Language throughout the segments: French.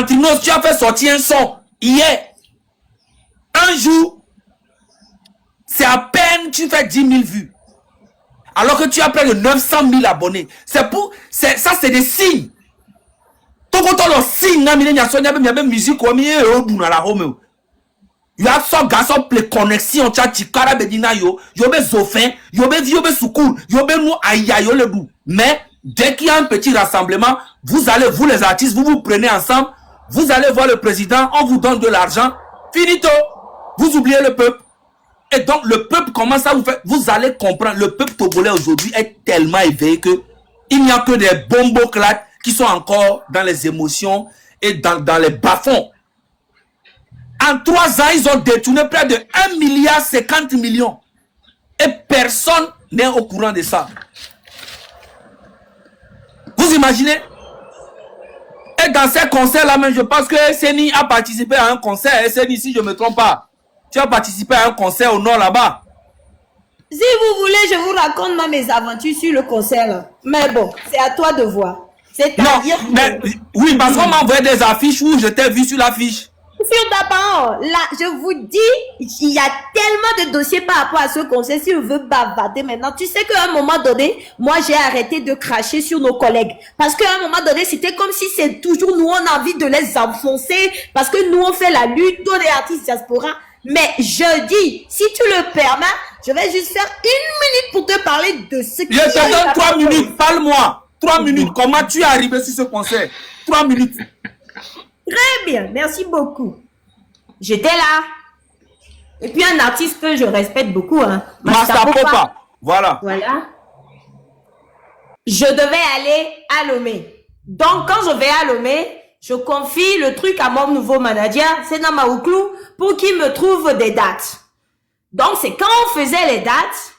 Antinos, tu as fait sortir un son hier. Un jour, c'est à peine tu fais 10 000 vues. Alors que tu as près de 900 000 abonnés. Ça, c'est des signes. Tout le temps, signe, il y a une musique comme il y a un il y a son garçon pour connexion, tu as Tikara Bedina yo, yo be Zofin, yo be Soukour, yo be nous aïe yo le bout. Mais dès qu'il y a un petit rassemblement, vous allez, vous les artistes, vous vous prenez ensemble, vous allez voir le président, on vous donne de l'argent, finito, vous oubliez le peuple. Et donc le peuple commence à vous faire, vous allez comprendre, le peuple togolais aujourd'hui est tellement éveillé que il n'y a que des bomboclates qui sont encore dans les émotions et dans les bas-fonds. En 3 ans, ils ont détourné près de 1,50 milliard. Et personne n'est au courant de ça. Vous imaginez? Et dans ces concerts-là, même, je pense que SNI a participé à un concert. SNI, si je ne me trompe pas, tu as participé à un concert au nord là-bas. Si vous voulez, je vous raconte moi mes aventures sur le concert là. Mais bon, c'est à toi de voir. C'est-à-dire oui, parce qu'on m'a envoyé des affiches où je t'ai vu sur l'affiche. Sur ta parole, là, je vous dis, il y a tellement de dossiers par rapport à ce concert. Si on veut bavarder maintenant, tu sais qu'à un moment donné, moi, j'ai arrêté de cracher sur nos collègues. Parce qu'à un moment donné, c'était comme si c'est toujours nous, on a envie de les enfoncer. Parce que nous, on fait la lutte, tous les artistes diaspora. Mais je dis, si tu le permets, je vais juste faire 1 minute pour te parler de ce qui... Je te donne 3 minutes, parle-moi. 3 minutes, comment tu es arrivé sur ce concert? 3 minutes. Très bien, merci beaucoup. J'étais là. Et puis un artiste que je respecte beaucoup, hein. Master Popa. Voilà. Voilà. Je devais aller à Lomé. Donc quand je vais à Lomé, je confie le truc à mon nouveau manager, c'est Namaouklou, pour qu'il me trouve des dates. Donc c'est quand on faisait les dates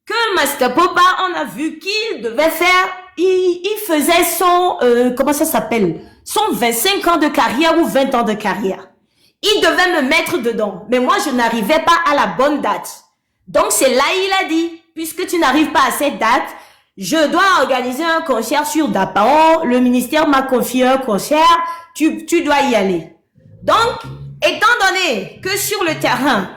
que Master Popa, on a vu qu'il devait faire, il faisait son, comment ça s'appelle? Son 25 ans de carrière ou 20 ans de carrière. Il devait me mettre dedans. Mais moi, je n'arrivais pas à la bonne date. Donc, c'est là il a dit, puisque tu n'arrives pas à cette date, je dois organiser un concert sur Dapaon. Le ministère m'a confié un concert. Tu dois y aller. Donc, étant donné que sur le terrain,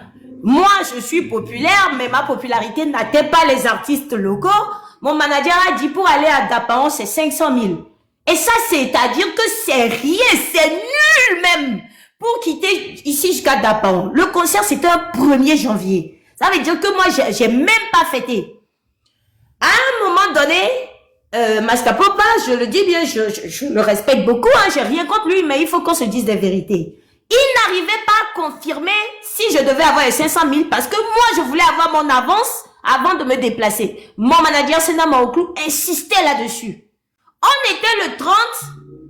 moi, je suis populaire, mais ma popularité n'atteint pas les artistes locaux, mon manager a dit pour aller à Dapaon, c'est 500 000. Et ça, c'est-à-dire que c'est rien, c'est nul même pour quitter ici jusqu'à Dapaon. Le concert, c'était un 1er janvier. Ça veut dire que moi, j'ai même pas fêté. À un moment donné, Master Popa, je le dis bien, je le respecte beaucoup, hein, j'ai rien contre lui, mais il faut qu'on se dise des vérités. Il n'arrivait pas à confirmer si je devais avoir les 500 000 parce que moi, je voulais avoir mon avance avant de me déplacer. Mon manager, Sena Maoklou, insistait là-dessus. On était le 30,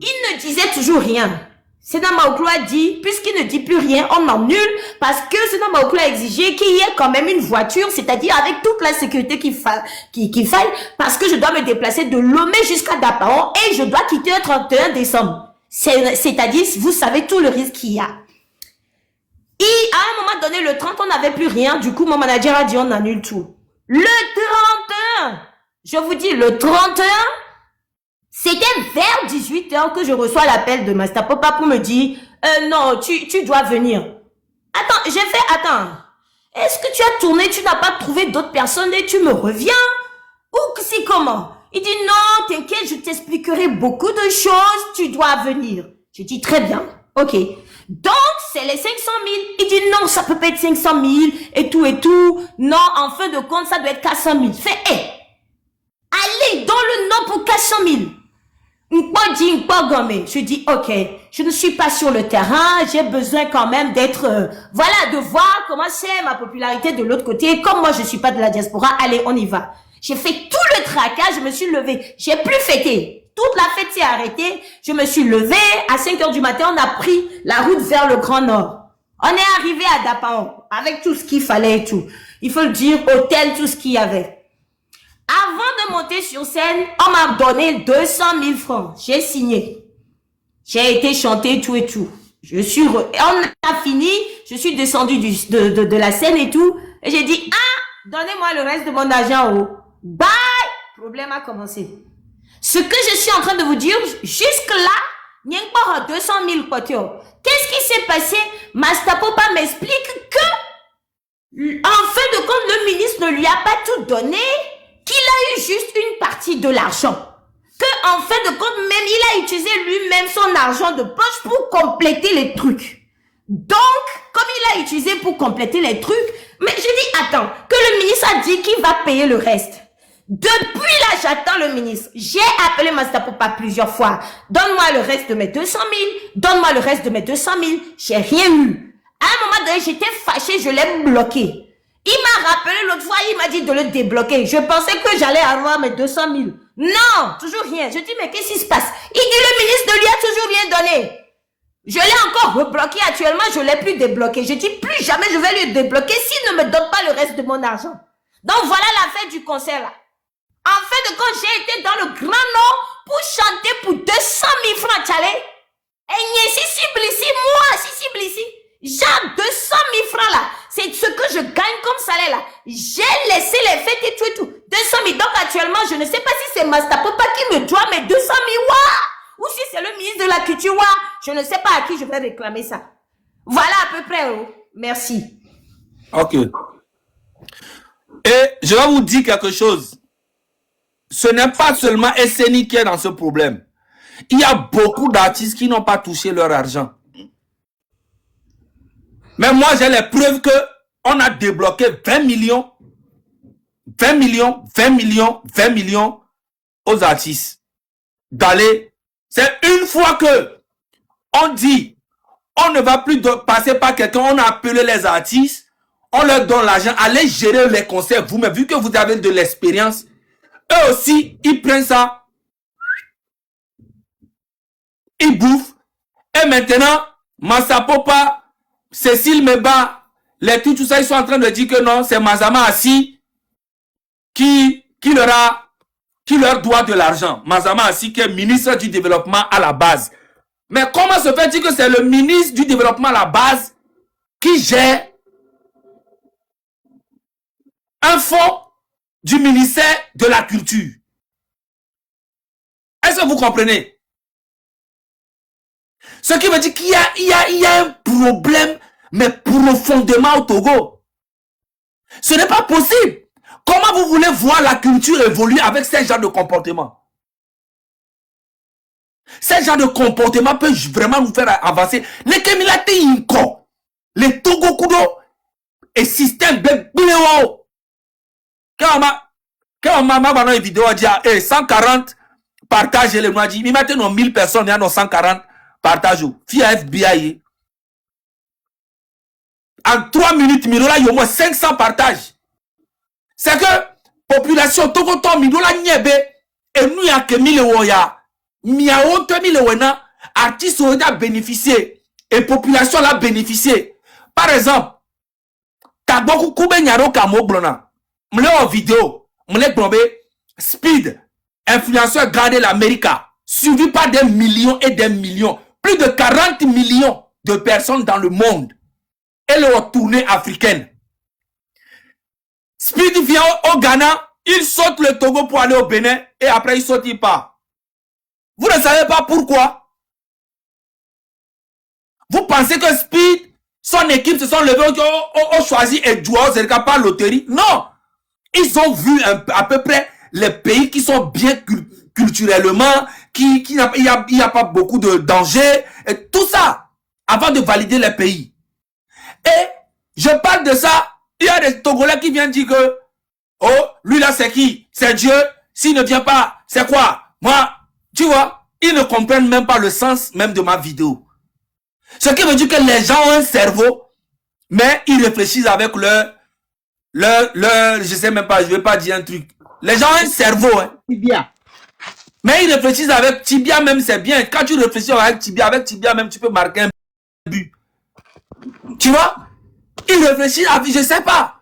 il ne disait toujours rien. Sena Maoklou a dit, puisqu'il ne dit plus rien, on annule parce que Sena Maoklou a exigé qu'il y ait quand même une voiture, c'est-à-dire avec toute la sécurité qu'il faille, parce que je dois me déplacer de Lomé jusqu'à Dapaon et je dois quitter le 31 décembre. C'est-à-dire, vous savez tout le risque qu'il y a. Et à un moment donné, le 30, on n'avait plus rien. Du coup, mon manager a dit, on annule tout. Le 31, je vous dis, le 31, c'était vers 18h que je reçois l'appel de Master Popa pour me dire, non, tu dois venir. Attends, j'ai fait, attends, est-ce que tu as tourné, tu n'as pas trouvé d'autres personnes et tu me reviens? Ou c'est comment? Il dit, non, t'inquiète, je t'expliquerai beaucoup de choses, tu dois venir. Je dis, très bien, ok. Donc, c'est les 500 000. Il dit, non, ça peut pas être 500 000 et tout et tout. Non, en fin de compte, ça doit être 400 000. Fait, allez dans le nom pour 400 000. Je dis, ok, je ne suis pas sur le terrain, j'ai besoin quand même d'être, voilà, de voir comment c'est ma popularité de l'autre côté. Comme moi, je suis pas de la diaspora, allez, on y va. J'ai fait tout le tracas, je me suis levée. J'ai plus fêté. Toute la fête s'est arrêtée. Je me suis levée. À 5 heures du matin, on a pris la route vers le Grand Nord. On est arrivé à Dapaon avec tout ce qu'il fallait et tout. Il faut le dire, hôtel, tout ce qu'il y avait. Avant de monter sur scène, on m'a donné 200 000 francs. J'ai signé. J'ai été chanter tout et tout. On a fini. Je suis descendue de la scène et tout. Et j'ai dit, donnez-moi le reste de mon argent en haut. Bye! Problème a commencé. Ce que je suis en train de vous dire, jusque-là, Nyengporo 200 000 potio. Qu'est-ce qui s'est passé? Mastapopa m'explique que, en fin de compte, le ministre ne lui a pas tout donné, qu'il a eu juste une partie de l'argent. Que, en fin de compte, même, il a utilisé lui-même son argent de poche pour compléter les trucs. Donc, comme il a utilisé pour compléter les trucs, mais je dis, attends, que le ministre a dit qu'il va payer le reste. Depuis là, j'attends le ministre. J'ai appelé Mastapopa plusieurs fois. Donne-moi le reste de mes 200 000. Donne-moi le reste de mes 200 000. J'ai rien eu. À un moment donné, j'étais fâchée, je l'ai bloqué. Il m'a rappelé l'autre fois, il m'a dit de le débloquer. Je pensais que j'allais avoir mes 200 000. Non, toujours rien. Je dis, mais qu'est-ce qui se passe? Il dit, le ministre ne lui a toujours rien donné. Je l'ai encore rebloqué actuellement, je ne l'ai plus débloqué. Je dis, plus jamais je vais lui débloquer s'il ne me donne pas le reste de mon argent. Donc voilà la fin du concert là. En fin de compte, j'ai été dans le Grand Nord pour chanter pour 200 000 francs, tchalé. Et si blissi, moi, si blissi. Genre 200 000 francs là. C'est ce que je gagne comme salaire là. J'ai laissé les fêtes et tout et tout. 200 000. Donc actuellement, je ne sais pas si c'est Mastapopa qui me doit mes 200 000 ou si c'est le ministre de la Culture. Je ne sais pas à qui je vais réclamer ça. Voilà à peu près. Oh. Merci. Ok. Et je vais vous dire quelque chose. Ce n'est pas seulement SNI qui est dans ce problème. Il y a beaucoup d'artistes qui n'ont pas touché leur argent. Mais moi, j'ai les preuves que on a débloqué 20 millions, 20 millions, 20 millions, 20 millions aux artistes. D'aller. C'est une fois que on dit, on ne va plus passer par quelqu'un, on a appelé les artistes, on leur donne l'argent, allez gérer les concerts vous-même, vu que vous avez de l'expérience. Eux aussi, ils prennent ça, ils bouffent. Et maintenant, Mastapopa, Cécile Meba, les tout ça, ils sont en train de dire que non, c'est Mazama Assi qui leur doit de l'argent. Mazama Assi qui est ministre du développement à la base. Mais comment se fait-il que c'est le ministre du développement à la base qui gère un fonds du ministère de la Culture? Est-ce que vous comprenez? Ce qui veut dire qu'il y a un problème, mais profondément au Togo. Ce n'est pas possible. Comment vous voulez voir la culture évoluer avec ce genre de comportement? Ce genre de comportement peut vraiment nous faire avancer. Les Kemilate Inko, les Togo Kudo et système Bébéo. Quand on m'a dans une vidéo, on dit 140 partages, les gens disent, mais maintenant 1000 personnes, il y a 140 partages. Fille FBI. En 3 minutes, il y a au moins 500 partages. C'est que population Togo Midola Nyebe et nous y a que 1000 woya. Miao 2000 wena artistes ont bénéficié et population l'a bénéficié. Par exemple, Taboku Koube Nyaro Kamo Blona. M'le en vidéo, m'le tombé Speed, influenceur gardé l'Amérique, suivi par des millions et des millions, plus de 40 millions de personnes dans le monde. Et leur tournée africaine. Speed vient au Ghana, il saute le Togo pour aller au Bénin et après il saute, il part. Vous ne savez pas pourquoi? Vous pensez que Speed, son équipe se sont levés, ont choisi et joué par loterie? Non! Ils ont vu à peu près les pays qui sont bien culturellement, il n'y a pas beaucoup de danger, et tout ça, avant de valider les pays. Et je parle de ça, il y a des Togolais qui viennent dire que, oh, lui là c'est qui? C'est Dieu, s'il ne vient pas, c'est quoi? Moi, tu vois, ils ne comprennent même pas le sens même de ma vidéo. Ce qui veut dire que les gens ont un cerveau, mais ils réfléchissent avec je sais même pas, je vais pas dire un truc. Les gens ont un cerveau, hein. Tibia. Mais ils réfléchissent avec tibia même, c'est bien. Quand tu réfléchis avec tibia même, tu peux marquer un but. Tu vois? Ils réfléchissent avec, je sais pas.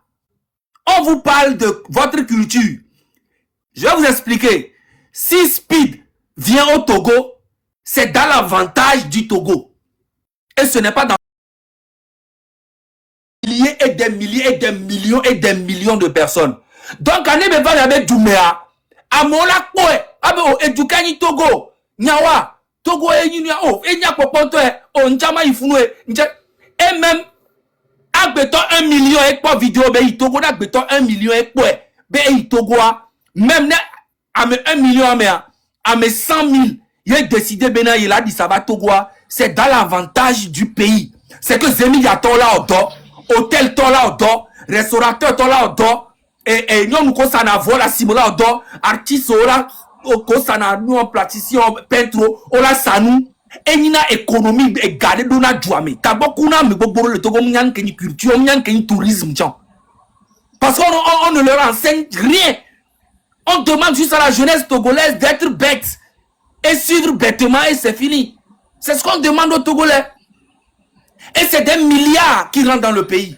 On vous parle de votre culture. Je vais vous expliquer. Si Speed vient au Togo, c'est dans l'avantage du Togo. Et ce n'est pas dans milliers et des milliers et des millions et des millions de personnes. Donc, on est avec Douméa, à Mola Koé, à Edukani Togo, Nyawa, Togo et Enya Poponto, Njama Ifounou, et même, Agbeton 1 million et quoi vidéo, Togo, Agbeton 1 million et quoi, Togo, même, à mes 1 million, à mes 100 000, il a décidé, il a dit, ça va Togo, c'est dans l'avantage du pays. C'est que Zemi Yaton là, au dos, hôtel ton là, au dos, restaurateur ton là, au dos, et nous, nous, ça n'a voix, Simola, au dos, artiste, là, ça n'a nous, en praticien, peintre, là, ça nous, et il y a économie, et garder, nous, na douame. T'as beaucoup, na, mais beaucoup, le Togo, m'yan, qu'une culture, m'yan, qu'une tourisme, tiens. Parce qu'on ne leur enseigne rien. On demande juste à la jeunesse togolaise d'être bête et suivre bêtement et c'est fini. C'est ce qu'on demande aux Togolais. Et c'est des milliards qui rentrent dans le pays.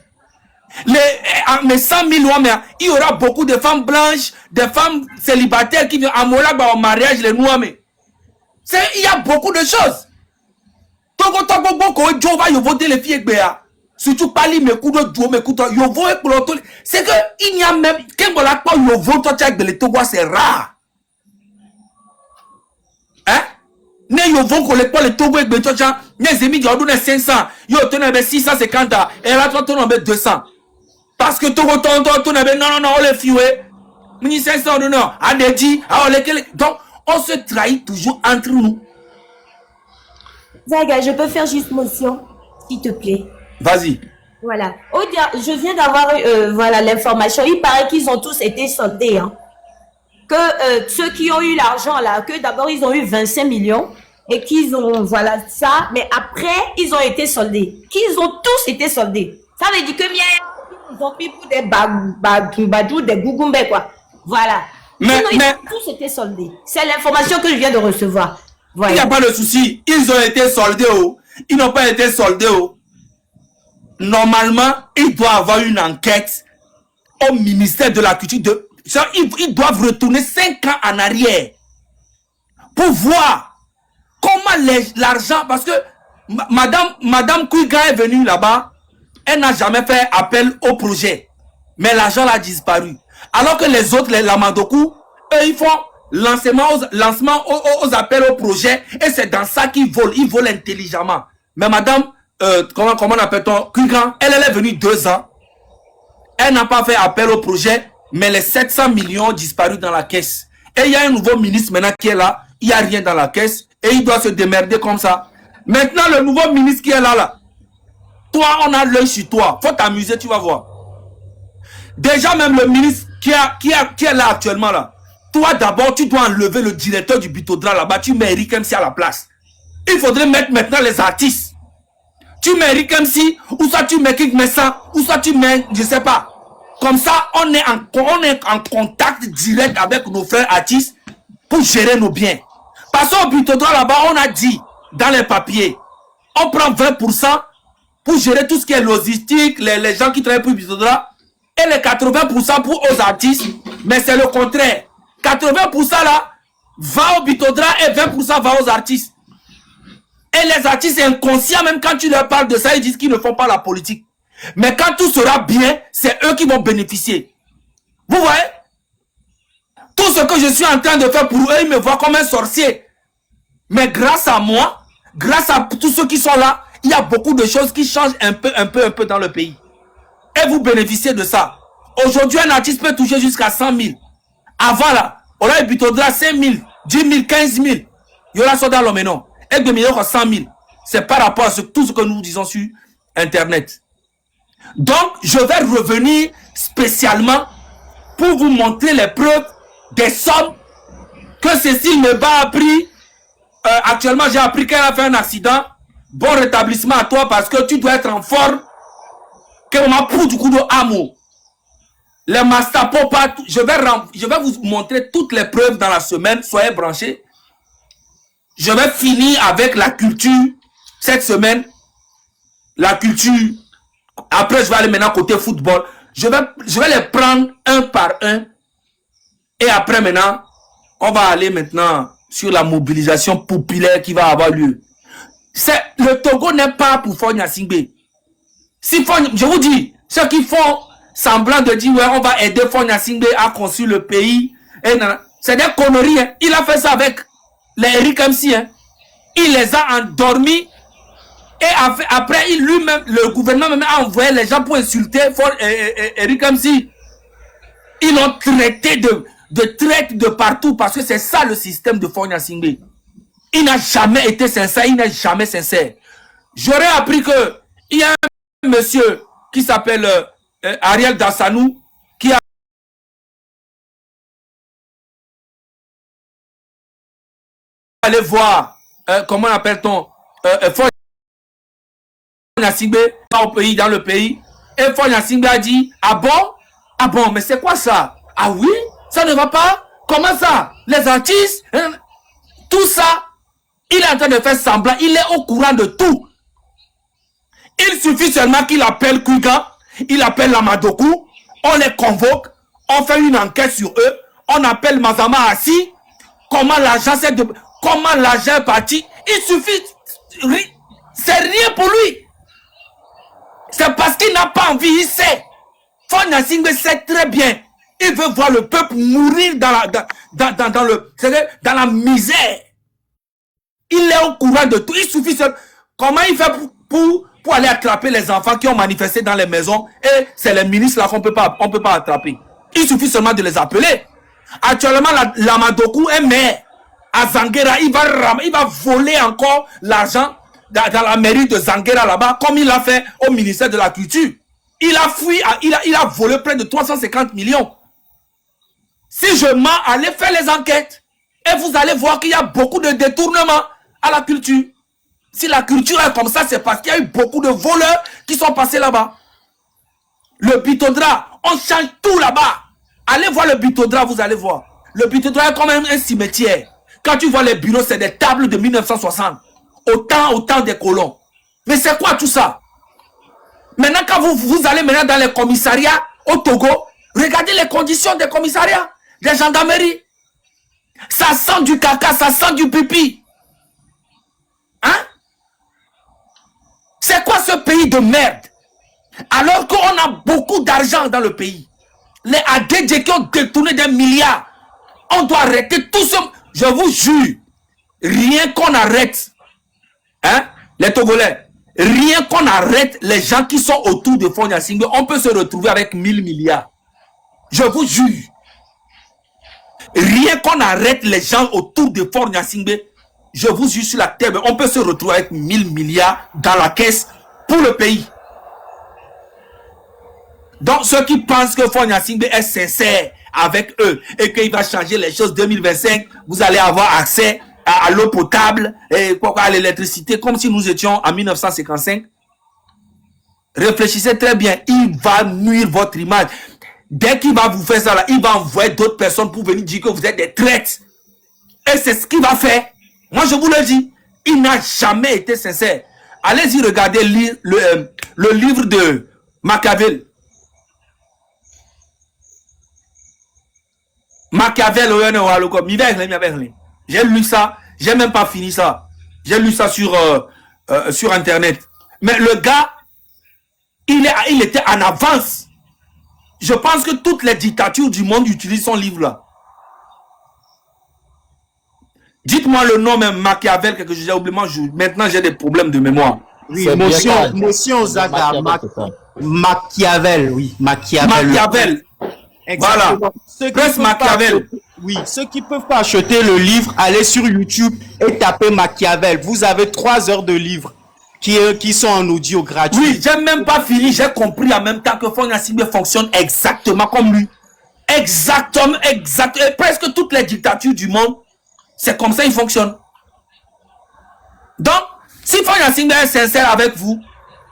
Mais 100 000 hommes, il y aura beaucoup de femmes blanches, des femmes célibataires qui viennent à Mola au mariage, les noirs. Il y a beaucoup de choses. Togo, Joe va voter les filles. Surtout Pali, mes coups de Joe, mes coups de Yovo et Poloto. C'est que il n'y a même qu'un voilà pas Yovo, toi, tu as de Togo, c'est rare. Hein? Ne Yovo, qu'on les pas le Togo et Beto, les amis, ils ont donné 500, ils ont donné 650, et là, toi, tu en as 200. Parce que Togo, non, on les fioué. 1500, non, à Dedi, donc, on se trahit toujours entre nous. Zaga, je peux faire juste motion, s'il te plaît. Vas-y. Voilà. Je viens d'avoir voilà l'information. Il paraît qu'ils ont tous été soldés. Hein. Que ceux qui ont eu l'argent là, que d'abord ils ont eu 25 millions et qu'ils ont voilà ça, mais après ils ont été soldés. Qu'ils ont tous été soldés. Ça veut dire que ils ont pris pour des badou, des gougoumbe quoi. Voilà. Mais ils ont tous été soldés. C'est l'information que je viens de recevoir. Voilà. Il n'y a pas de souci. Ils ont été soldés. Ils n'ont pas été soldés. Normalement, il doit avoir une enquête au ministère de la Culture. Ils doivent retourner 5 ans en arrière pour voir comment l'argent... Parce que Madame Kouiga est venue là-bas, elle n'a jamais fait appel au projet. Mais l'argent a disparu. Alors que les autres, les Lamadokou, eux, ils font lancement aux appels au projet et c'est dans ça qu'ils volent. Ils volent intelligemment. Mais Madame... comment on appelle-t-on Kouiga, elle est venue 2 ans. Elle n'a pas fait appel au projet, mais les 700 millions ont disparu dans la caisse. Et il y a un nouveau ministre maintenant qui est là, il n'y a rien dans la caisse, et il doit se démerder comme ça. Maintenant, le nouveau ministre qui est là, toi, on a l'œil sur toi. Faut t'amuser, tu vas voir. Déjà, même le ministre qui est là actuellement, là, toi, d'abord, tu dois enlever le directeur du Bitodra là-bas, tu mets Eric MC à la place. Il faudrait mettre maintenant les artistes. Tu mets Eric MC, ou soit tu mets Kik Messa, ou soit tu mets, je sais pas. Comme ça, on est en contact direct avec nos frères artistes pour gérer nos biens. Parce qu'au Bitodra là-bas, on a dit dans les papiers, on prend 20% pour gérer tout ce qui est logistique, les gens qui travaillent pour Bitodra, et les 80% pour aux artistes. Mais c'est le contraire. 80% là, va au Bitodra et 20% va aux artistes. Et les artistes inconscients, même quand tu leur parles de ça, ils disent qu'ils ne font pas la politique. Mais quand tout sera bien, c'est eux qui vont bénéficier. Vous voyez? Tout ce que je suis en train de faire pour eux, ils me voient comme un sorcier. Mais grâce à moi, grâce à tous ceux qui sont là, il y a beaucoup de choses qui changent un peu dans le pays. Et vous bénéficiez de ça. Aujourd'hui, un artiste peut toucher jusqu'à 100 000. Avant là, on a eu Bitodra 5 000, 10 000, 15 000. Il y aura ça dans le maintenant. Et de millions 100 000. C'est par rapport à tout ce que nous disons sur Internet. Donc, je vais revenir spécialement pour vous montrer les preuves des sommes que Cécile Meba a pris. Actuellement, j'ai appris qu'elle a fait un accident. Bon rétablissement à toi parce que tu dois être en forme. Que m'a pour du coup de amour. Les master pop, je vais vous montrer toutes les preuves dans la semaine. Soyez branchés. Je vais finir avec la culture cette semaine. La culture. Après, je vais aller maintenant côté football. Je vais les prendre un par un. Et après maintenant, on va aller maintenant sur la mobilisation populaire qui va avoir lieu. Le Togo n'est pas pour Fonya Singbe. Si je vous dis, ceux qui font semblant de dire ouais, on va aider Fonya Singbe à construire le pays. C'est des conneries. Hein. Il a fait ça avec les Eric MC. Hein. Il les a endormis. Et après, lui-même, le gouvernement même a envoyé les gens pour insulter Eric Ramsey. Ils l'ont traité de traite de partout parce que c'est ça le système de Faure Gnassingbé. Il n'a jamais été sincère, il n'est jamais sincère. J'aurais appris que il y a un monsieur qui s'appelle Ariel Dassanou qui a allé voir, comment appelle-t-on, Faure Gnassingbé dans le pays. Et Faure Gnassingbé a dit, ah bon, mais c'est quoi ça? Ah oui, ça ne va pas? Comment ça? Les artistes, tout ça, il est en train de faire semblant, il est au courant de tout. Il suffit seulement qu'il appelle Kuga, il appelle Lamadokou, on les convoque, on fait une enquête sur eux, on appelle Mazama Assi, comment l'argent est parti, il suffit, c'est rien pour lui. C'est parce qu'il n'a pas envie, il sait. Faure Gnassingbé sait très bien. Il veut voir le peuple mourir dans la misère. Il est au courant de tout. Il suffit seulement. Comment il fait pour aller attraper les enfants qui ont manifesté dans les maisons et c'est les ministres là qu'on peut pas attraper. Il suffit seulement de les appeler. Actuellement, Lamadokou est maire à Zanguera. Il va voler encore l'argent dans la mairie de Zanguera là-bas, comme il l'a fait au ministère de la Culture. Il a fui, il a volé près de 350 millions. Si je mens, allez faire les enquêtes. Et vous allez voir qu'il y a beaucoup de détournements à la culture. Si la culture est comme ça, c'est parce qu'il y a eu beaucoup de voleurs qui sont passés là-bas. Le Bitodra, on change tout là-bas. Allez voir le Bitodra, vous allez voir. Le Bitodra est comme un cimetière. Quand tu vois les bureaux, c'est des tables de 1960. Autant des colons. Mais c'est quoi tout ça? Maintenant, quand vous allez maintenant dans les commissariats au Togo, regardez les conditions des commissariats, des gendarmeries. Ça sent du caca, ça sent du pipi. Hein? C'est quoi ce pays de merde? Alors qu'on a beaucoup d'argent dans le pays. Les Adedje qui ont détourné des milliards. On doit arrêter tout ce... Je vous jure, rien qu'on arrête, hein, les Togolais, rien qu'on arrête les gens qui sont autour de Faure Gnassingbé, on peut se retrouver avec 1000 milliards. Je vous jure. Rien qu'on arrête les gens autour de Faure Gnassingbé, je vous jure sur la terre, on peut se retrouver avec 1000 milliards dans la caisse pour le pays. Donc ceux qui pensent que Faure Gnassingbé est sincère avec eux et qu'il va changer les choses 2025, vous allez avoir accès à l'eau potable et à l'électricité comme si nous étions en 1955. Réfléchissez très bien, il va nuire votre image. Dès qu'il va vous faire ça là, il va envoyer d'autres personnes pour venir dire que vous êtes des traîtres. Et c'est ce qu'il va faire. Moi je vous le dis, il n'a jamais été sincère. Allez-y regarder le livre de Machiavel. Machiavel, j'ai lu ça, j'ai même pas fini ça. J'ai lu ça sur internet. Mais le gars, il était en avance. Je pense que toutes les dictatures du monde utilisent son livre là. Dites-moi le nom même Machiavel, que j'ai oublié. Maintenant j'ai des problèmes de mémoire. Oui, Motion Zaga, Machiavel, oui, Machiavel. Exactement. Voilà, Presse Machiavel. Oui, ceux qui ne peuvent pas acheter le livre, allez sur YouTube et tapez Machiavel. Vous avez 3 heures de livre qui sont en audio gratuit. Oui, j'ai même pas fini, j'ai compris en même temps que Faure Gnassingbé fonctionne exactement comme lui. Exactement. Et presque toutes les dictatures du monde, c'est comme ça ils fonctionnent. Donc, si Faure Gnassingbé est sincère avec vous,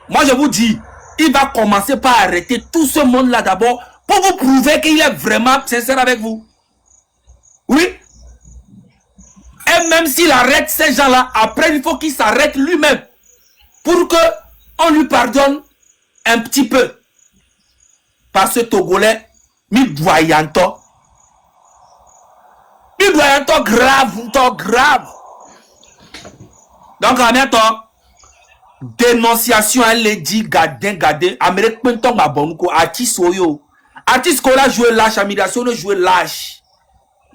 moi je vous dis, il va commencer par arrêter tout ce monde-là d'abord pour vous prouver qu'il est vraiment sincère avec vous. Oui. Et même s'il arrête ces gens-là, après il faut qu'il s'arrête lui-même pour que on lui pardonne un petit peu. Parce que Togolais, mi doyanto grave. Donc en même temps, dénonciation, elle est dit, gardez, Amérique Penton Babonko, artiste Oyo. Artiste qu'on a joué lâche, Midation ne joué lâche.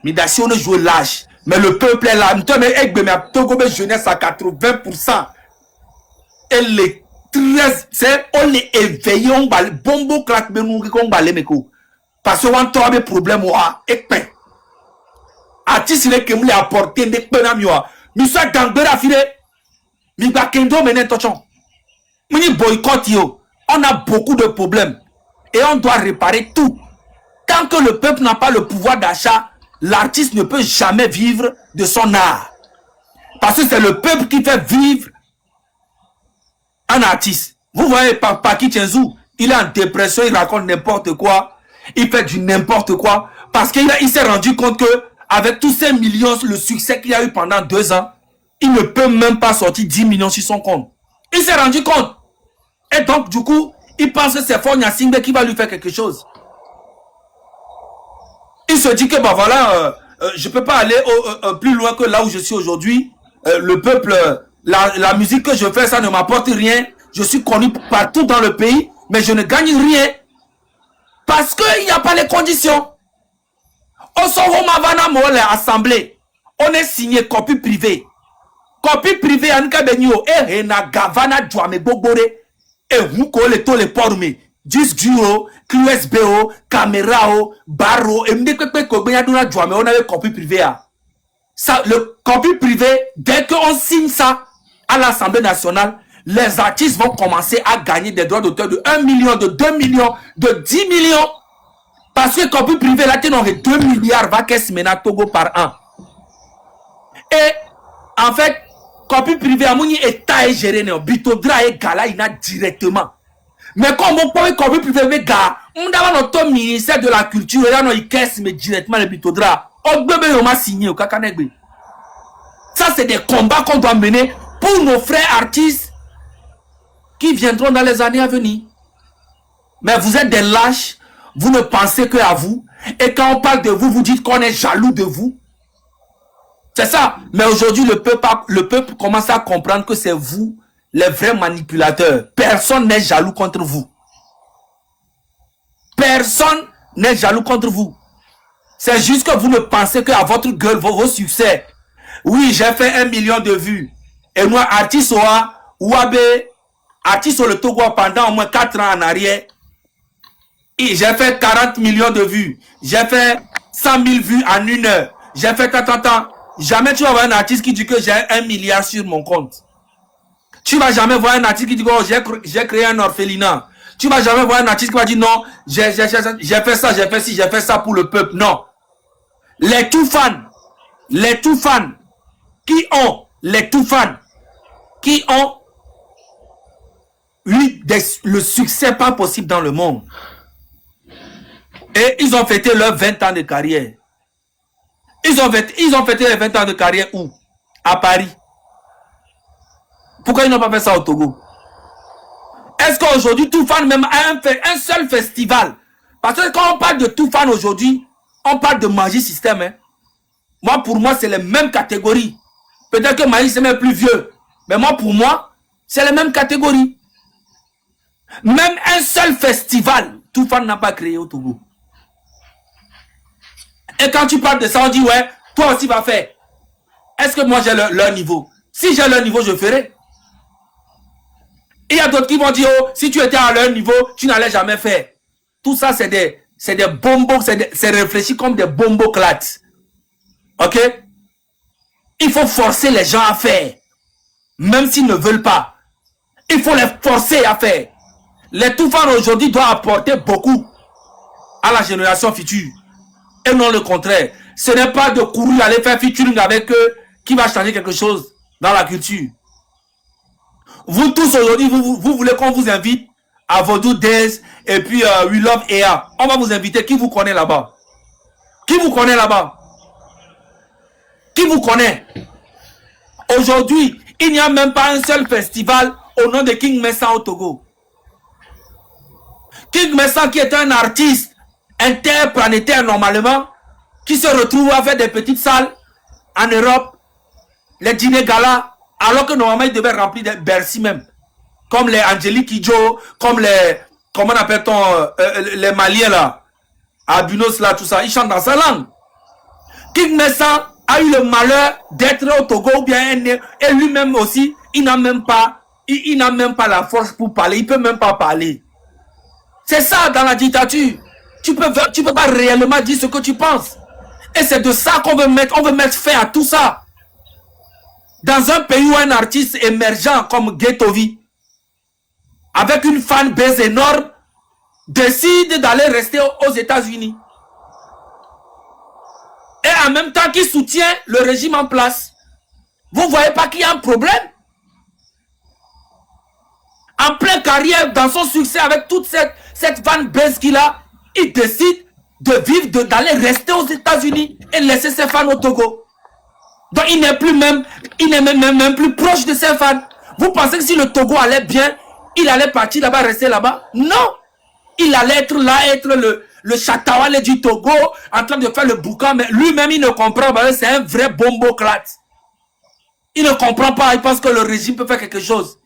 Midation ne joué lâche. Mais le peuple est là. Togo, jeunesse à 80%. Et les 13, c'est on les éveille, on va bombo claque, on va les meko. Parce qu'on a un problème, et ben. Artiste, il est que vous apporté des penamioa. Nous sommes dans le raffiné. Nous sommes kendo menen tochon. Nous boycott yo. On a beaucoup de problèmes. Et on doit réparer tout. Tant que le peuple n'a pas le pouvoir d'achat, l'artiste ne peut jamais vivre de son art. Parce que c'est le peuple qui fait vivre un artiste. Vous voyez, Paki Tienzou, il est en dépression, il raconte n'importe quoi. Il fait du n'importe quoi. Parce qu'il s'est rendu compte que avec tous ces millions, le succès qu'il a eu pendant 2 ans, il ne peut même pas sortir 10 millions sur son compte. Il s'est rendu compte. Et donc, du coup, il pense que c'est Fonya Singbe qui va lui faire quelque chose. Il se dit que, bah voilà, je ne peux pas aller plus loin que là où je suis aujourd'hui. Le peuple, la musique que je fais, ça ne m'apporte rien. Je suis connu partout dans le pays, mais je ne gagne rien. Parce qu'il n'y a pas les conditions. On s'en va à l'assemblée. On est signé copie privée. Copie privée, Anka Benio, et Rena Gavana Djouame Bobore, et Mouko le to le porme, 10 duo, QSBO, caméra, barreau, et Mdekwe Kobenyaduna Djouame, on avait copie privée. Ça, le copie privé, dès qu'on signe ça à l'Assemblée nationale, les artistes vont commencer à gagner des droits d'auteur de 1 million, de 2 millions, de 10 millions. Parce que copie privée, là, tu n'aurais 2 milliards va qu'est-ce mena Togo par an. Et, en fait, copie privée, Amouni État est géré, Bitodra et Gala, il a directement. Mais comme on peut copie privée, mais gars, on a notre ministère de la culture, et là, il caisse, mais directement le Bitodra. On m'a signé au Kakanegbe. Ça, c'est des combats qu'on doit mener pour nos frères artistes qui viendront dans les années à venir. Mais vous êtes des lâches, vous ne pensez que à vous. Et quand on parle de vous, vous dites qu'on est jaloux de vous. C'est ça. Mais aujourd'hui, le peuple commence à comprendre que c'est vous, les vrais manipulateurs. Personne n'est jaloux contre vous. Personne n'est jaloux contre vous. C'est juste que vous ne pensez qu'à votre gueule, vos succès. Oui, j'ai fait 1 million de vues. Et moi, artiste Ouabe, artiste sur le Togo pendant au moins 4 ans en arrière. Et j'ai fait 40 millions de vues. J'ai fait 100 000 vues en 1 heure. J'ai fait 40 ans. Jamais tu vas voir un artiste qui dit que j'ai 1 milliard sur mon compte. Tu vas jamais voir un artiste qui dit que oh, j'ai créé un orphelinat. Tu vas jamais voir un artiste qui va dire non, j'ai fait ça, j'ai fait ci, j'ai fait ça pour le peuple. Non. Les tout fans, qui ont eu le succès pas possible dans le monde. Et ils ont fêté leurs 20 ans de carrière. Ils ont fêté les 20 ans de carrière où? À Paris. Pourquoi ils n'ont pas fait ça au Togo? Est-ce qu'aujourd'hui, tout fan même a un seul festival? Parce que quand on parle de tout fan aujourd'hui, on parle de Magic System. Hein. Moi, pour moi, c'est les mêmes catégories. Peut-être que Magic System est plus vieux. Mais moi, pour moi, c'est les mêmes catégories. Même un seul festival, tout fan n'a pas créé au Togo. Et quand tu parles de ça, on dit, ouais, toi aussi va faire. Est-ce que moi j'ai leur niveau? Si j'ai leur niveau, je ferai. Il y a d'autres qui vont dire, oh, si tu étais à leur niveau, tu n'allais jamais faire. Tout ça, c'est des bombos, c'est réfléchi comme des bombos clats. Ok? Il faut forcer les gens à faire. Même s'ils ne veulent pas. Il faut les forcer à faire. Les tout fans aujourd'hui doivent apporter beaucoup à la génération future. Et non le contraire. Ce n'est pas de courir aller faire featuring avec eux qui va changer quelque chose dans la culture. Vous tous aujourd'hui, vous voulez qu'on vous invite à Vodou Days et puis We Love Ea. On va vous inviter. Qui vous connaît là-bas? Qui vous connaît là-bas? Qui vous connaît? Aujourd'hui, il n'y a même pas un seul festival au nom de King Messa au Togo. King Messa qui est un artiste interplanétaire normalement, qui se retrouve à faire des petites salles en Europe, les dîners gala, alors que normalement il devait remplir des Bercy même, comme les Angélique Kidjo, comme les, comment appelle-t-on, les Maliens là, à Bunos là, tout ça, ils chantent dans sa langue. King Messa a eu le malheur d'être au Togo ou bien est né, et lui-même aussi, il n'a même pas la force pour parler, il peut même pas parler. C'est ça dans la dictature. Tu peux pas réellement dire ce que tu penses. Et c'est de ça qu'on veut mettre, fin à tout ça. Dans un pays où un artiste émergent comme Ghettovi, avec une fanbase énorme, décide d'aller rester aux États-Unis. Et en même temps qu'il soutient le régime en place. Vous voyez pas qu'il y a un problème? En pleine carrière, dans son succès, avec toute cette fanbase qu'il a, il décide de vivre, d'aller rester aux États-Unis et laisser ses fans au Togo. Donc il n'est même plus proche de ses fans. Vous pensez que si le Togo allait bien, il allait partir là-bas, rester là-bas? Non! Il allait être là, être le Chatawale du Togo, en train de faire le boucan, mais lui-même il ne comprend pas, c'est un vrai bomboclate. Il ne comprend pas, il pense que le régime peut faire quelque chose.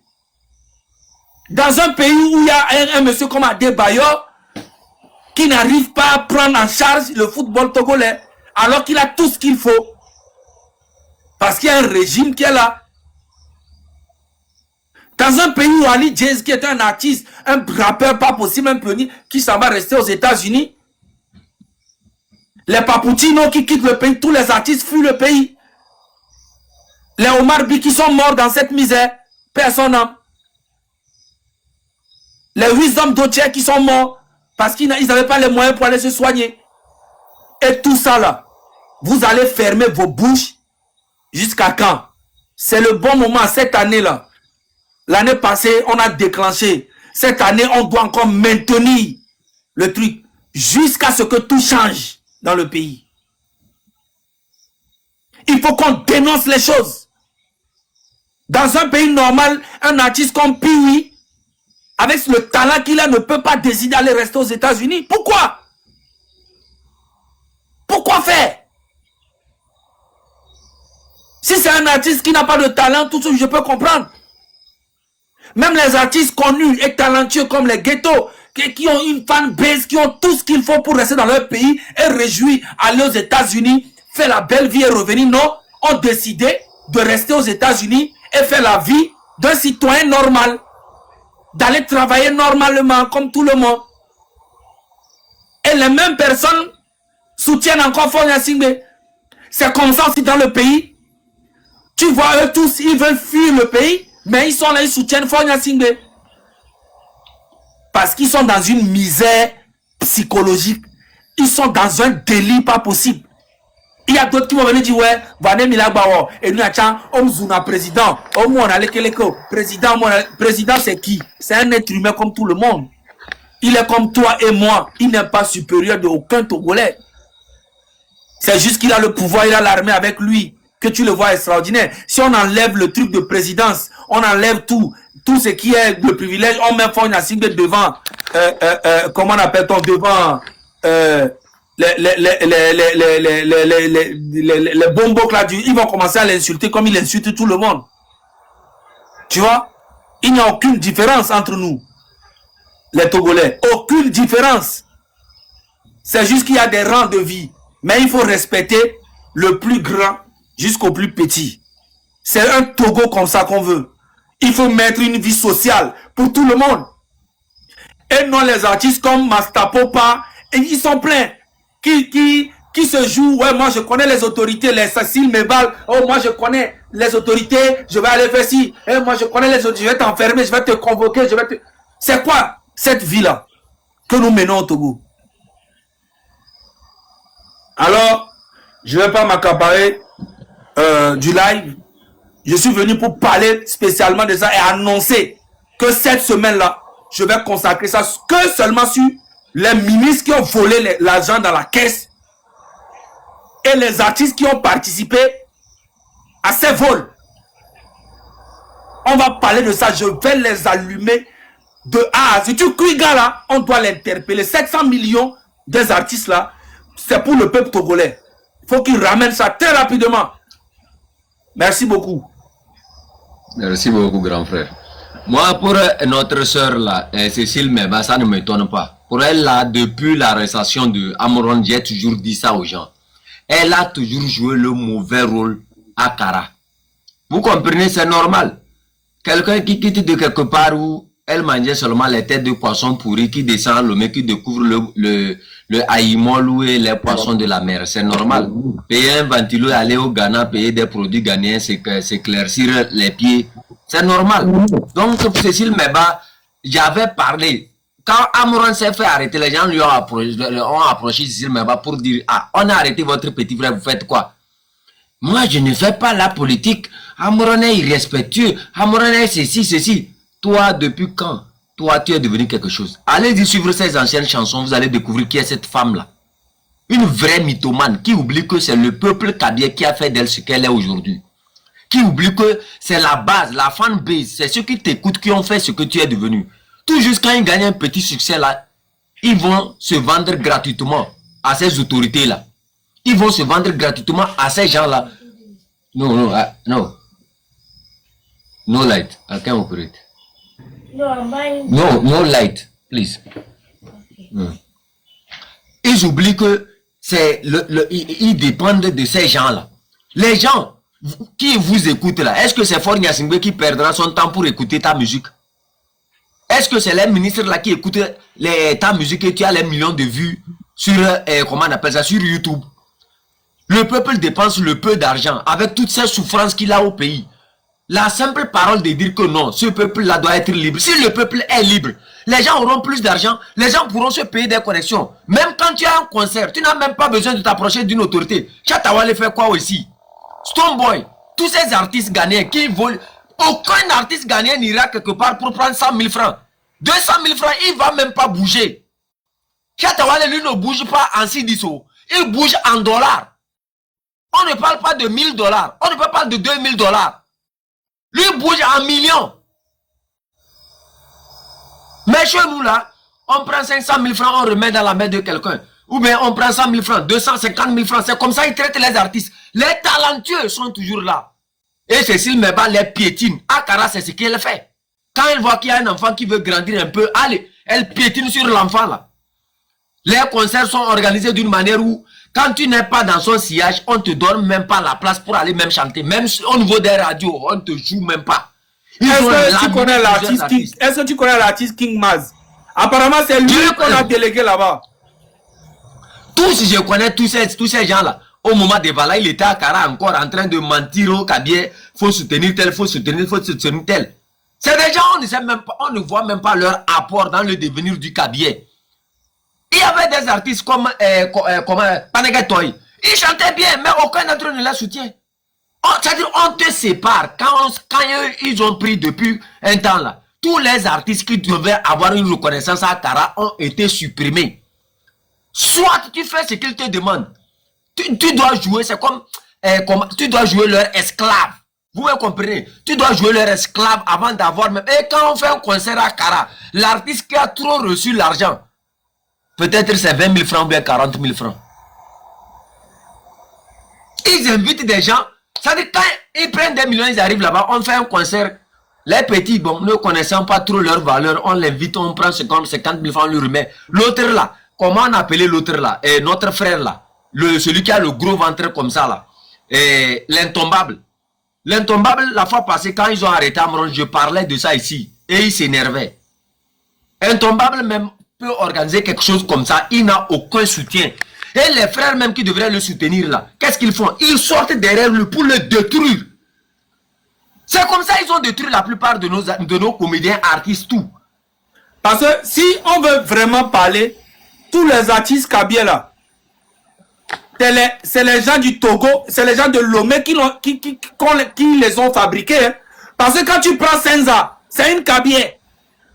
Dans un pays où il y a un monsieur comme Adebayo, qui n'arrive pas à prendre en charge le football togolais, alors qu'il a tout ce qu'il faut. Parce qu'il y a un régime qui est là. Dans un pays où Ali Jazz, qui est un artiste, un rappeur pas possible, un pionnier, qui s'en va rester aux États-Unis, les Papoutino qui quittent le pays, tous les artistes fuient le pays. Les Omar Bi qui sont morts dans cette misère, personne n'en. Les 8 hommes d'Otier qui sont morts parce qu'ils n'avaient pas les moyens pour aller se soigner. Et tout ça là, vous allez fermer vos bouches jusqu'à quand? C'est le bon moment cette année là. L'année passée, on a déclenché. Cette année, on doit encore maintenir le truc jusqu'à ce que tout change dans le pays. Il faut qu'on dénonce les choses. Dans un pays normal, un artiste comme Piwi, avec le talent qu'il a, ne peut pas décider d'aller rester aux États-Unis. Pourquoi? Pourquoi faire? Si c'est un artiste qui n'a pas de talent, tout ce que je peux comprendre. Même les artistes connus et talentueux comme les Ghettos, qui ont une fanbase, qui ont tout ce qu'il faut pour rester dans leur pays et réjouir, aller aux États-Unis, faire la belle vie et revenir, non, ont décidé de rester aux États-Unis et faire la vie d'un citoyen normal. D'aller travailler normalement comme tout le monde. Et les mêmes personnes soutiennent encore Fonya Singbe. C'est comme ça aussi dans le pays. Tu vois, eux tous, ils veulent fuir le pays, mais ils sont là, ils soutiennent Fonya Singbe. Parce qu'ils sont dans une misère psychologique. Ils sont dans un délit pas possible. Il y a d'autres qui vont venir dire, ouais, Vané Milagbawo, et nous, on Zuna président, on a président, c'est qui? C'est un être humain comme tout le monde. Il est comme toi et moi. Il n'est pas supérieur de aucun Togolais. C'est juste qu'il a le pouvoir, il a l'armée avec lui, que tu le vois extraordinaire. Si on enlève le truc de présidence, on enlève tout ce qui est le privilège, on met Fonya Singbe devant, comment on appelle-t-on, devant, les bombos là, ils vont commencer à l'insulter comme il insulte tout le monde. Tu vois? Il n'y a aucune différence entre nous, les Togolais. Aucune différence. C'est juste qu'il y a des rangs de vie. Mais il faut respecter le plus grand jusqu'au plus petit. C'est un Togo comme ça qu'on veut. Il faut mettre une vie sociale pour tout le monde. Et non les artistes comme Mastapopa, et ils sont pleins. Qui se joue, ouais, moi je connais les autorités, les Cécile Mebal, oh, moi je connais les autorités, je vais aller faire ci, et moi je connais les autorités, je vais t'enfermer, je vais te convoquer, je vais te... C'est quoi cette vie-là que nous menons au Togo? Alors, je ne vais pas m'accaparer du live. Je suis venu pour parler spécialement de ça et annoncer que cette semaine-là, je vais consacrer ça que seulement sur les ministres qui ont volé l'argent dans la caisse et les artistes qui ont participé à ces vols. On va parler de ça, je vais les allumer de A à Z. Tu cries, gars là, on doit l'interpeller. 700 millions des artistes là, c'est pour le peuple togolais. Il faut qu'ils ramènent ça très rapidement. Merci beaucoup. Merci beaucoup, grand frère. Moi, pour notre soeur là, Cécile Meba, ça ne m'étonne pas. Pour elle là, depuis l'arrestation de Amoron, j'ai toujours dit ça aux gens. elle a toujours joué le mauvais rôle à Kara. Vous comprenez, c'est normal. Quelqu'un qui quitte de quelque part où elle mangeait seulement les têtes de poissons pourris, qui descend à Lomé, qui découvre le haïmol et les poissons de la mer. C'est normal. Payer un ventilo et aller au Ghana, payer des produits ghanéens, s'éclaircir les pieds. C'est normal. Donc, Cécile Meba, j'avais parlé. Quand Amoran s'est fait arrêter, les gens lui ont approché Cécile Meba pour dire, ah, on a arrêté votre petit frère, vous faites quoi? Moi, je ne fais pas la politique. Amoran est irrespectueux. Amoran est ceci. Toi, depuis quand? Toi, tu es devenu quelque chose. Allez-y suivre ces anciennes chansons, vous allez découvrir qui est cette femme-là. Une vraie mythomane qui oublie que c'est le peuple kabye qui a fait d'elle ce qu'elle est aujourd'hui. Qui oublie que c'est la base, la fanbase, c'est ceux qui t'écoutent qui ont fait ce que tu es devenu. Tout juste quand ils gagnent un petit succès là, ils vont se vendre gratuitement à ces autorités-là. Ils vont se vendre gratuitement à ces gens-là. No light. I can't operate. No, I'm buying. No light, please. Ils oublient que ils dépendent de ces gens-là. Les gens qui vous écoutent là, est-ce que c'est Faure Gnassingbé qui perdra son temps pour écouter ta musique? Est-ce que c'est les ministres là qui écoutent ta musique et tu as les millions de vues sur, comment on appelle ça, sur YouTube? Le peuple dépense le peu d'argent avec toutes ces souffrances qu'il a au pays. La simple parole de dire que non, ce peuple-là doit être libre. Si le peuple est libre, les gens auront plus d'argent, les gens pourront se payer des connexions. Même quand tu as un concert, tu n'as même pas besoin de t'approcher d'une autorité. Chatawale fait quoi aussi? Stoneboy, tous ces artistes ghanéens qui volent, aucun artiste ghanéen n'ira quelque part pour prendre 100 000 francs. 200 000 francs, il ne va même pas bouger. Chatawale, lui, ne bouge pas en Sidiso. Il bouge en dollars. On ne parle pas de 1000 dollars. On ne parle pas de 2000 dollars. Lui bouge en millions. Mais chez nous là, on prend 500 000 francs, on remet dans la main de quelqu'un. Ou bien on prend 100 000 francs, 250 000 francs. C'est comme ça qu'ils traitent les artistes. Les talentueux sont toujours là. Et Cécile Meba les piétine. Akara, c'est ce qu'elle fait. Quand elle voit qu'il y a un enfant qui veut grandir un peu, allez, elle piétine sur l'enfant là. Les concerts sont organisés d'une manière où, quand tu n'es pas dans son sillage, on ne te donne même pas la place pour aller même chanter. Même au niveau des radios, on ne te joue même pas. Est-ce que tu connais l'artiste King? Est-ce que tu connais l'artiste King Maz? Apparemment, c'est lui qu'on a délégué là-bas. Je connais tous ces gens-là. Au moment des Vala, il était à Kara encore en train de mentir au Kabye. Faut soutenir tel, faut soutenir tel. C'est des gens, on ne sait même pas, on ne voit même pas leur apport dans le devenir du Kabye. Il y avait des artistes comme Panegatoy. Ils chantaient bien, mais aucun d'entre eux ne les soutient. C'est-à-dire, on te sépare. Quand ils ont pris depuis un temps là, tous les artistes qui devaient avoir une reconnaissance à Kara ont été supprimés. Soit tu fais ce qu'ils te demandent. Tu dois jouer, c'est comme tu dois jouer leur esclave. Vous me comprenez? Tu dois jouer leur esclave avant d'avoir même. Et quand on fait un concert à Kara, l'artiste qui a trop reçu l'argent, peut-être c'est 20 000 francs ou bien 40 000 francs. Ils invitent des gens. Ça veut dire quand ils prennent des millions, ils arrivent là-bas, on fait un concert. Les petits, bon, ne connaissant pas trop leur valeur, on l'invite, on prend 50 000 francs, on lui remet. L'autre là, comment on appelait l'autre là? Et notre frère là, celui qui a le gros ventre comme ça là. L'intombable. L'intombable, la fois passée, quand ils ont arrêté Amron, je parlais de ça ici. Et il s'énervait. Intombable même peut organiser quelque chose comme ça, il n'a aucun soutien. Et les frères même qui devraient le soutenir là, qu'est-ce qu'ils font? Ils sortent derrière lui pour le détruire. C'est comme ça ils ont détruit la plupart de nos comédiens, artistes, tout. Parce que si on veut vraiment parler, tous les artistes Kabye là, c'est les gens du Togo, c'est les gens de Lomé qui les ont fabriqués. Hein. Parce que quand tu prends Senza, c'est une Kabye.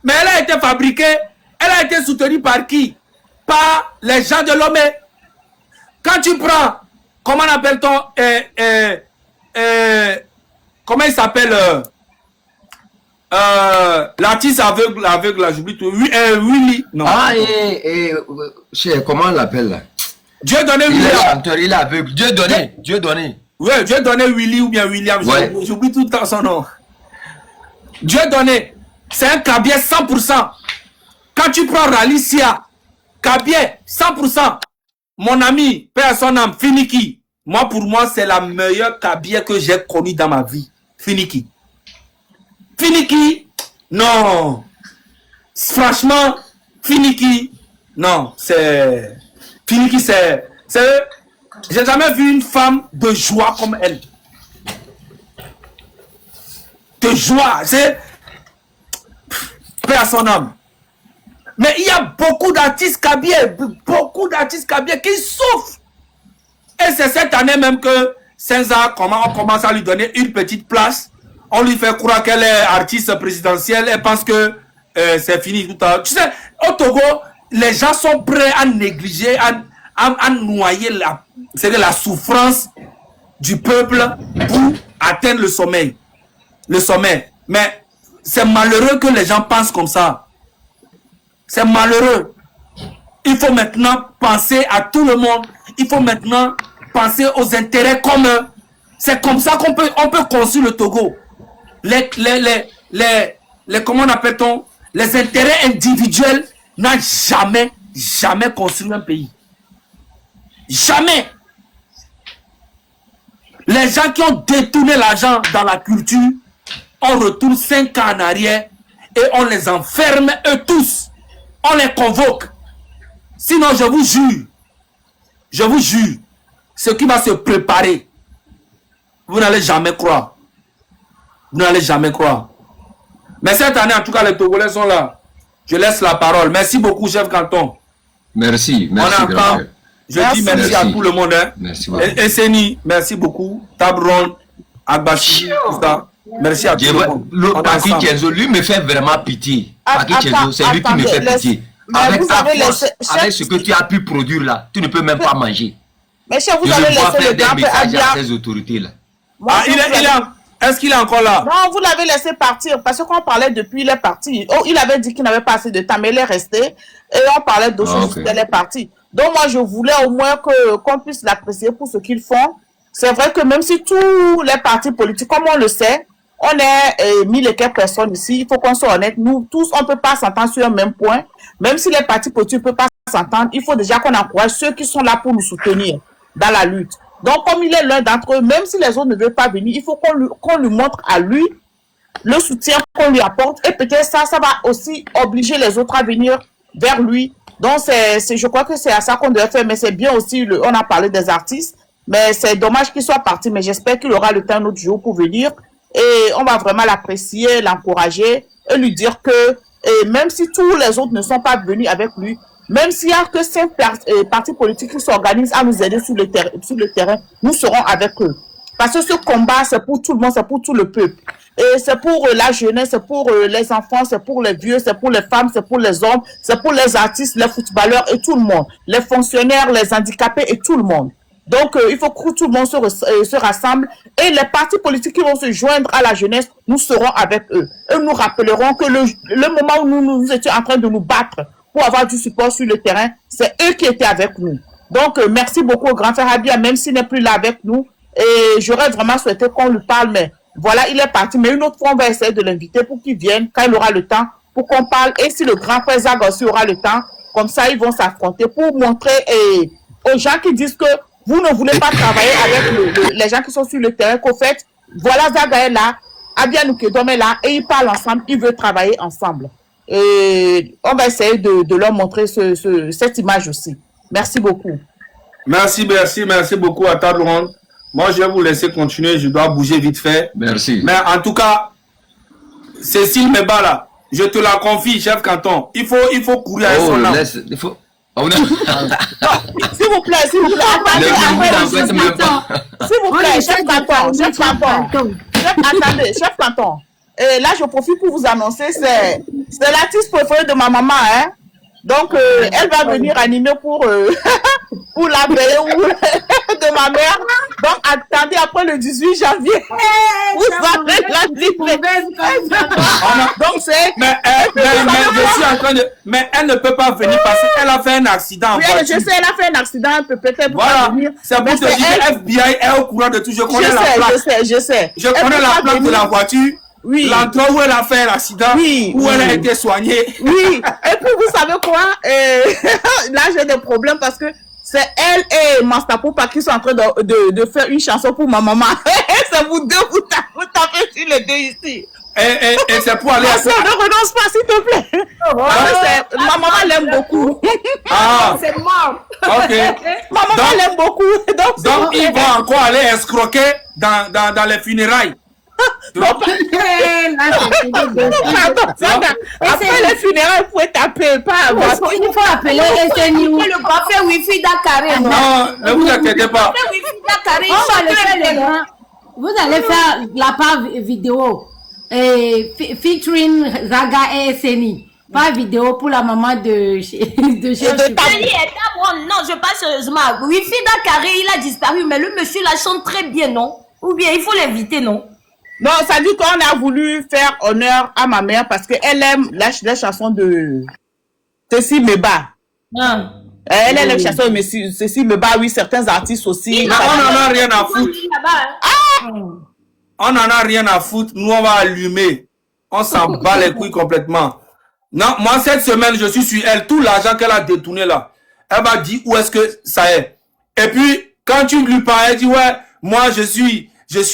Mais elle a été fabriquée, elle a été soutenue par qui? Par les gens de Lomé. Quand tu prends, comment appelle-t-on, comment il s'appelle, l'artiste aveugle là, j'oublie tout, Willy, non. Ah, comment on l'appelle là? Dieu donné William. William. Il est chanteur, il est aveugle. Dieu donné. Ouais, Dieu donné Willy ou bien William, ouais. J'oublie tout le temps son nom. Dieu donné, c'est un Kabye 100%. Quand tu prends Ralicia, Kabye 100%. Mon ami, père son âme, Finiki, Moi, pour moi, c'est la meilleure Kabia que j'ai connue dans ma vie. Finiki. Finiki, non. Franchement, Finiki, non. C'est... Finiki, c'est... J'ai jamais vu une femme de joie comme elle. De joie. C'est... Paix à son âme. Mais il y a beaucoup d'artistes Kabia qui souffrent. Et c'est cette année même que César, on commence à lui donner une petite place. On lui fait croire qu'elle est artiste présidentielle. Elle pense que c'est fini tout à l'heure. Tu sais, au Togo, les gens sont prêts à négliger, à noyer la souffrance du peuple pour atteindre le sommet. Le sommet. Mais c'est malheureux que les gens pensent comme ça. C'est malheureux. Il faut maintenant penser à tout le monde. Il faut maintenant penser aux intérêts communs. C'est comme ça qu'on peut construire le Togo. Comment appelle-t-on? Les intérêts individuels n'ont jamais construit un pays. Jamais. Les gens qui ont détourné l'argent dans la culture, on retourne 5 ans en arrière et on les enferme eux tous. On les convoque. Sinon, je vous jure, ce qui va se préparer, vous n'allez jamais croire. Vous n'allez jamais croire. Mais cette année, en tout cas, les Togolais sont là. Je laisse la parole. Merci beaucoup, chef Canton. Merci, merci. Je dis merci à tout le monde. Hein. Merci beaucoup. Et Seni, merci beaucoup. Tabron, Agbashi, tout ça. Merci à tout le monde. Lui me fait vraiment pitié. C'est lui qui me fait pitié. Avec ce que tu as pu produire là, tu ne peux même pas manger. Mais chef, vous avez laissé le grand père Abia. Ces autorités là. Est-ce qu'il est encore là? Non, vous l'avez laissé partir parce qu'on parlait depuis, il est parti. Oh, il avait dit qu'il n'avait pas assez de temps, mais il est resté. Et on parlait d'autres choses, il est parti. Donc moi, je voulais au moins qu'on puisse l'apprécier pour ce qu'ils font. C'est vrai que même si tous les partis politiques, comme on le sait, on est 1000 et quelques personnes ici, il faut qu'on soit honnête. Nous tous, on ne peut pas s'entendre sur un même point. Même si les partis politiques ne peuvent pas s'entendre, il faut déjà qu'on encourage ceux qui sont là pour nous soutenir dans la lutte. Donc, comme il est l'un d'entre eux, même si les autres ne veulent pas venir, il faut qu'on lui montre à lui le soutien qu'on lui apporte. Et peut-être ça va aussi obliger les autres à venir vers lui. Donc, je crois que c'est à ça qu'on doit faire. Mais c'est bien aussi, on a parlé des artistes. Mais c'est dommage qu'il soit parti. Mais j'espère qu'il aura le temps un autre jour pour venir. Et on va vraiment l'apprécier, l'encourager et lui dire que même si tous les autres ne sont pas venus avec lui, même s'il n'y a que 5 partis politiques qui s'organisent à nous aider sur le terrain, nous serons avec eux. Parce que ce combat, c'est pour tout le monde, c'est pour tout le peuple. Et c'est pour la jeunesse, c'est pour les enfants, c'est pour les vieux, c'est pour les femmes, c'est pour les hommes, c'est pour les artistes, les footballeurs et tout le monde. Les fonctionnaires, les handicapés et tout le monde. Donc, il faut que tout le monde se rassemble. Et les partis politiques qui vont se joindre à la jeunesse, nous serons avec eux. Et nous rappellerons que le moment où nous étions en train de nous battre pour avoir du support sur le terrain, c'est eux qui étaient avec nous. Donc, merci beaucoup au grand frère Abia, même s'il n'est plus là avec nous. Et j'aurais vraiment souhaité qu'on lui parle, mais voilà, il est parti. Mais une autre fois, on va essayer de l'inviter pour qu'il vienne quand il aura le temps, pour qu'on parle. Et si le grand frère Zag aussi aura le temps, comme ça, ils vont s'affronter pour montrer aux gens qui disent que vous ne voulez pas travailler avec les gens qui sont sur le terrain, qu'au fait, voilà, Zaga est là, Abia Nukedom est là, et ils parlent ensemble, ils veulent travailler ensemble. Et on va essayer de leur montrer cette image aussi. Merci beaucoup. Merci beaucoup à table ronde. Moi, je vais vous laisser continuer, je dois bouger vite fait. Merci. Mais en tout cas, Cécile Meba là, je te la confie, chef Canton. Il faut courir à son âme. Il faut... S'il vous plaît, s'il vous plaît, chef Canton. Chef Canton. Et là, je profite pour vous annoncer, c'est l'artiste préféré de ma maman, hein. Donc, elle va venir animer pour la veille de ma mère. Donc, attendez après le 18 janvier. Vous avez la livrer. Donc, c'est... Mais je suis en train de... Mais elle ne peut pas venir parce qu'elle a fait un accident. Oui, je sais, elle a fait un accident. Elle peut peut-être pas venir. C'est pour te dire que FBI est au courant de tout. Je connais la plaque. Je sais. Je connais la plaque de la voiture. Oui. L'endroit où elle a fait l'accident, où elle a été soignée. Oui. Et puis, vous savez quoi? Là, j'ai des problèmes parce que c'est elle et Master Poupa qui sont en train de faire une chanson pour ma maman. C'est vous deux, vous tapez sur les deux ici. Et c'est pour aller à ça. Ne renonce pas, s'il te plaît. Ma maman l'aime beaucoup. Ah, c'est mort. ok. Ma maman l'aime beaucoup. Donc ils vont encore aller escroquer dans les funérailles. Après les funérailles, vous pouvez taper, pas avoir. Il faut appeler SNU. Le coiffeur Wi-Fi d'Akaré. Non, ne vous inquiétez pas. Vous allez faire la part vidéo featuring Zaga et SNI. Pas vidéo pour la maman de chez non, je parle sérieusement. Wi-Fi d'Akaré, il a disparu, mais le monsieur la chante très bien, non? Ou bien il faut l'inviter, non? Non, ça dit qu'on a voulu faire honneur à ma mère parce qu'elle aime la chanson de Cécile Meba. Ah. Elle aime les chansons de Cécile Meba, oui, certains artistes aussi. Mais on n'en a rien à foutre. On n'en a rien à foutre. Nous, on va allumer. On s'en bat les couilles complètement. Non, moi, cette semaine, je suis sur elle. Tout l'argent qu'elle a détourné là, elle m'a dit où est-ce que ça est. Et puis, quand tu lui parles, elle dit, ouais, moi, je suis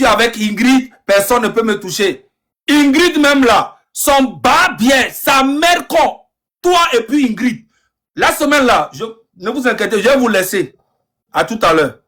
avec Ingrid. Personne ne peut me toucher. Ingrid même là, son bas bien, sa mère con. Toi et puis Ingrid. La semaine là, ne vous inquiétez, je vais vous laisser. À tout à l'heure.